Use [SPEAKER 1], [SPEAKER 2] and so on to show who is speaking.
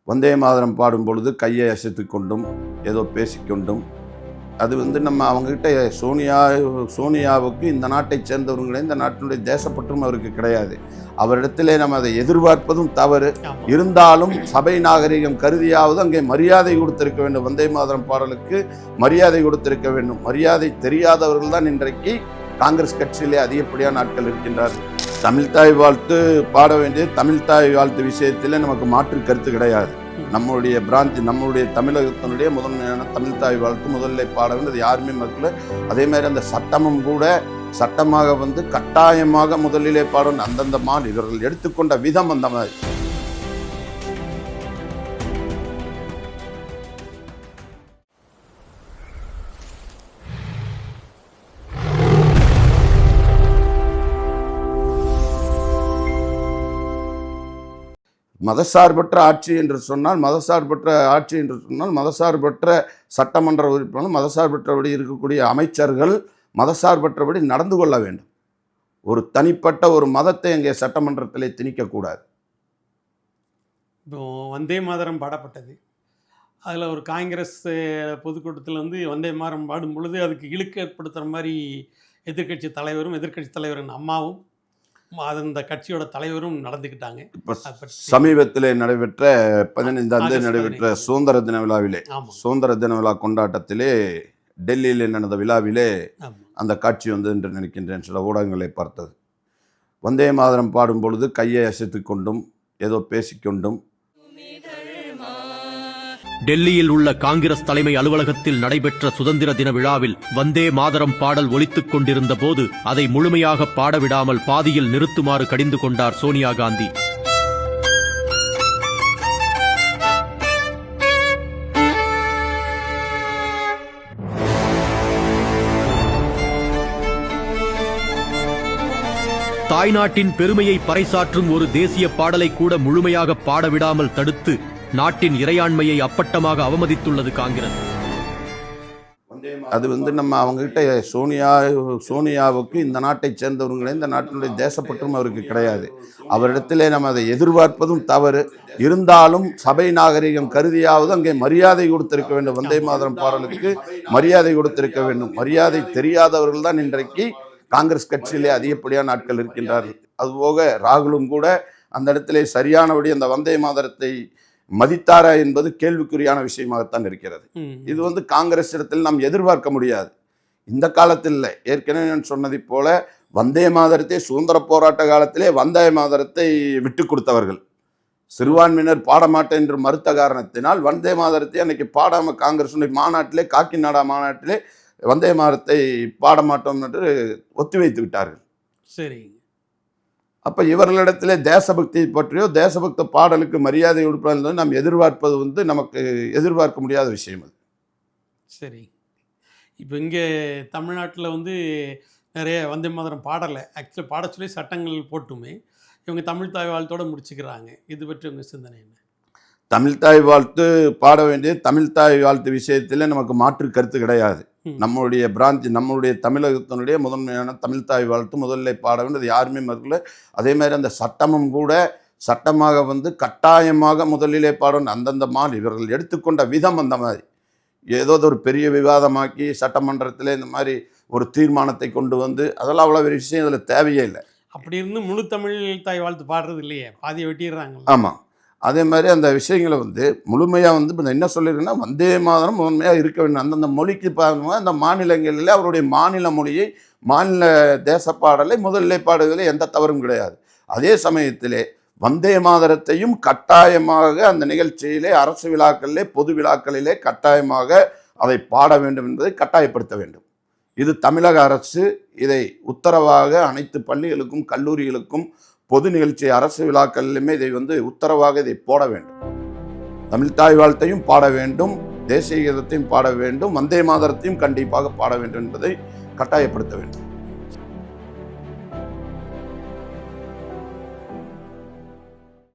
[SPEAKER 1] வந்தே மாதரம் பாடும் பொழுது கையை அசைத்து கொண்டும் ஏதோ பேசிக்கொண்டும் அது நம்ம அவங்ககிட்ட சோனியாவுக்கு இந்த நாட்டை சேர்ந்தவர்களே இந்த நாட்டினுடைய தேசப்பற்றும் அவருக்கு கிடையாது. அவரிடத்திலே நம்ம அதை எதிர்பார்ப்பதும் தவறு. இருந்தாலும் சபை நாகரிகம் கருதியாவது அங்கே மரியாதை கொடுத்திருக்க வேண்டும். வந்தே மாதரம் பாடலுக்கு மரியாதை கொடுத்திருக்க வேண்டும். மரியாதை தெரியாதவர்கள் தான் இன்றைக்கு காங்கிரஸ் கட்சியிலே அதிகப்படியான ஆட்கள் இருக்கின்றார்கள். தமிழ்தாய் வாழ்த்து பாட வேண்டிய தமிழ்தாய் வாழ்த்து விஷயத்தில் நமக்கு மாற்று கருத்து கிடையாது. நம்மளுடைய தமிழகத்தினுடைய முதன்மையான தமிழ்தாய் வாழ்த்து முதல்ல பாட வேண்டியது யாருமே மறுக்கல. அதே மாதிரி அந்த சட்டமும் கூட சட்டமாக கட்டாயமாக முதலிலே பாடணும். அந்தந்த மாதிரி இவர்கள் எடுத்துக்கொண்ட விதம் அந்த மாதிரி. மதசார்பற்ற ஆட்சி என்று சொன்னால் மதசார்பற்ற சட்டமன்ற உறுப்பினர்கள் மதசார்பற்றபடி இருக்கக்கூடிய அமைச்சர்கள் மதசார்பற்றபடி நடந்து கொள்ள வேண்டும். ஒரு தனிப்பட்ட ஒரு மதத்தை அங்கே சட்டமன்றத்திலே திணிக்கக்கூடாது.
[SPEAKER 2] இப்போ வந்தே மாதரம் பாடப்பட்டது. அதில் ஒரு காங்கிரஸ் பொதுக்கூட்டத்தில் வந்தே மாதரம் பாடும் பொழுது அதுக்கு இழுக்கு ஏற்படுத்துகிற மாதிரி எதிர்க்கட்சி தலைவரின் அம்மாவும் அந்த கட்சியோட தலைவரும் நடந்துக்கிட்டாங்க.
[SPEAKER 1] இப்போ சமீபத்தில் நடைபெற்ற 15ஆம் தேதி நடைபெற்ற சுதந்திர தின விழா கொண்டாட்டத்திலே டெல்லியில் நடந்த விழாவிலே அந்த காட்சி என்று நினைக்கின்றேன் சில ஊடகங்களை பார்த்தது. வந்தே மாதரம் பாடும் பொழுது கையை அசைத்து கொண்டும் ஏதோ பேசிக்கொண்டும்
[SPEAKER 3] டெல்லியில் உள்ள காங்கிரஸ் தலைமை அலுவலகத்தில் நடைபெற்ற சுதந்திர தின விழாவில் வந்தே மாதரம் பாடல் ஒலித்துக் கொண்டிருந்த போது அதை முழுமையாக பாடவிடாமல் பாதியில் நிறுத்துமாறு கடிந்து கொண்டார் சோனியா காந்தி. தாய்நாட்டின் பெருமையை பறைசாற்றும் ஒரு தேசிய பாடலை கூட முழுமையாக பாடவிடாமல் தடுத்து நாட்டின் இறையாண்மையை அப்பட்டமாக அவமதித்துள்ளது காங்கிரஸ்.
[SPEAKER 1] அது நம்ம அவங்ககிட்ட சோனியாவுக்கு இந்த நாட்டை சேர்ந்தவர்களே இந்த நாட்டினுடைய தேசப்பற்றும் அவருக்கு கிடையாது. அவரிடத்திலே நம்ம அதை எதிர்பார்ப்பதும் தவறு. இருந்தாலும் சபை நாகரிகம் கருதியாவது அங்கே மரியாதை கொடுத்திருக்க வேண்டும். வந்தே மாதரம் பாடலுக்கு மரியாதை கொடுத்திருக்க வேண்டும். மரியாதை தெரியாதவர்கள் தான் இன்றைக்கு காங்கிரஸ் கட்சியிலே அதிகப்படியான ஆட்கள் இருக்கின்றார்கள். அதுபோக ராகுலும் கூட அந்த இடத்திலே சரியானபடி அந்த வந்தே மாதரத்தை மதித்தாரா என்பது கேள்விக்குறியான விஷயமாகத்தான் இருக்கிறது. இது காங்கிரஸ் இடத்தில் நாம் எதிர்பார்க்க முடியாது. இந்த காலத்தில் இல்லை. ஏற்கனவே நான் சொன்னதை போல வந்தே மாதரத்தை சுதந்திர போராட்ட காலத்திலே வந்தே மாதரத்தை விட்டு கொடுத்தவர்கள் சிறுபான்மையினர் பாடமாட்டேன் என்று மறுத்த காரணத்தினால் வந்தே மாதரத்தை அன்னைக்கு பாடாம காங்கிரசுடைய மாநாட்டிலே காக்கிநாடா மாநாட்டிலே வந்தே மாதரத்தை பாடமாட்டோம் என்று ஒத்திவைத்து விட்டார்கள்.
[SPEAKER 2] சரி.
[SPEAKER 1] அப்போ இவர்களிடத்திலே தேசபக்தியை பற்றியோ தேசபக்த பாடலுக்கு மரியாதை கொடுப்பது நாம் எதிர்பார்ப்பது நமக்கு எதிர்பார்க்க முடியாத விஷயம் அது.
[SPEAKER 2] சரி. இப்போ இங்கே தமிழ்நாட்டில் நிறைய வந்தே மாதரம் பாடலை ஆக்சுவலாக பாட சொல்லி சட்டங்கள் போட்டுமே இவங்க தமிழ்தாய் வாழ்த்தோடு முடிச்சுக்கிறாங்க. இது பற்றி உங்கள் சிந்தனை என்ன?
[SPEAKER 1] தமிழ்தாய் வாழ்த்து பாட வேண்டிய தமிழ்தாய் வாழ்த்து விஷயத்தில் நமக்கு மாற்று கருத்து கிடையாது. நம்மளுடைய தமிழகத்தினுடைய முதன்மையான தமிழ்தாய் வாழ்த்து முதல்ல பாட வேண்டியது யாருமே மறுக்கல. அதே மாதிரி அந்த சட்டமும் கூட சட்டமாக கட்டாயமாக முதலிலே பாடணும். அந்தந்த மாதிரி இவர்கள் எடுத்துக்கொண்ட விதம் அந்த மாதிரி. ஏதோ ஒரு பெரிய விவாதமாக்கி சட்டமன்றத்தில் இந்த மாதிரி ஒரு தீர்மானத்தை கொண்டு அதெல்லாம் அவ்வளோ பெரிய விஷயம் இதில் தேவையே இல்லை.
[SPEAKER 2] அப்படி இருந்து முழு தமிழ் தாய் வாழ்த்து பாடுறது இல்லையே, பாதியை வெட்டிடுறாங்க.
[SPEAKER 1] ஆமாம். அதே மாதிரி அந்த விஷயங்களை முழுமையாக இப்போ என்ன சொல்லியிருக்கேன்னா வந்தே மாதரம் முதன்மையாக இருக்க வேண்டும். அந்தந்த மொழிக்கு பாருங்க அந்த மாநிலங்களில் அவருடைய மாநில மொழியை மாநில தேசப்பாடலை முதலிலே பாடுவதில் எந்த தவறும் கிடையாது. அதே சமயத்திலே வந்தே மாதரத்தையும் கட்டாயமாக அந்த நிகழ்ச்சியிலே அரசு விழாக்களிலே பொது விழாக்களிலே கட்டாயமாக அதை பாட வேண்டும் என்பதை கட்டாயப்படுத்த வேண்டும். இது தமிழக அரசு இதை உத்தரவாக அனைத்து பள்ளிகளுக்கும் கல்லூரிகளுக்கும் பொது நிகழ்ச்சி அரசு விழாக்களிலுமே இதை உத்தரவாக இதை போட வேண்டும். தமிழ்தாய் வாழ்த்தையும் பாட வேண்டும், தேசிய கீதத்தையும் பாட வேண்டும், வந்தே மாதரத்தையும் கண்டிப்பாக பாட வேண்டும் என்பதை கட்டாயப்படுத்த வேண்டும்.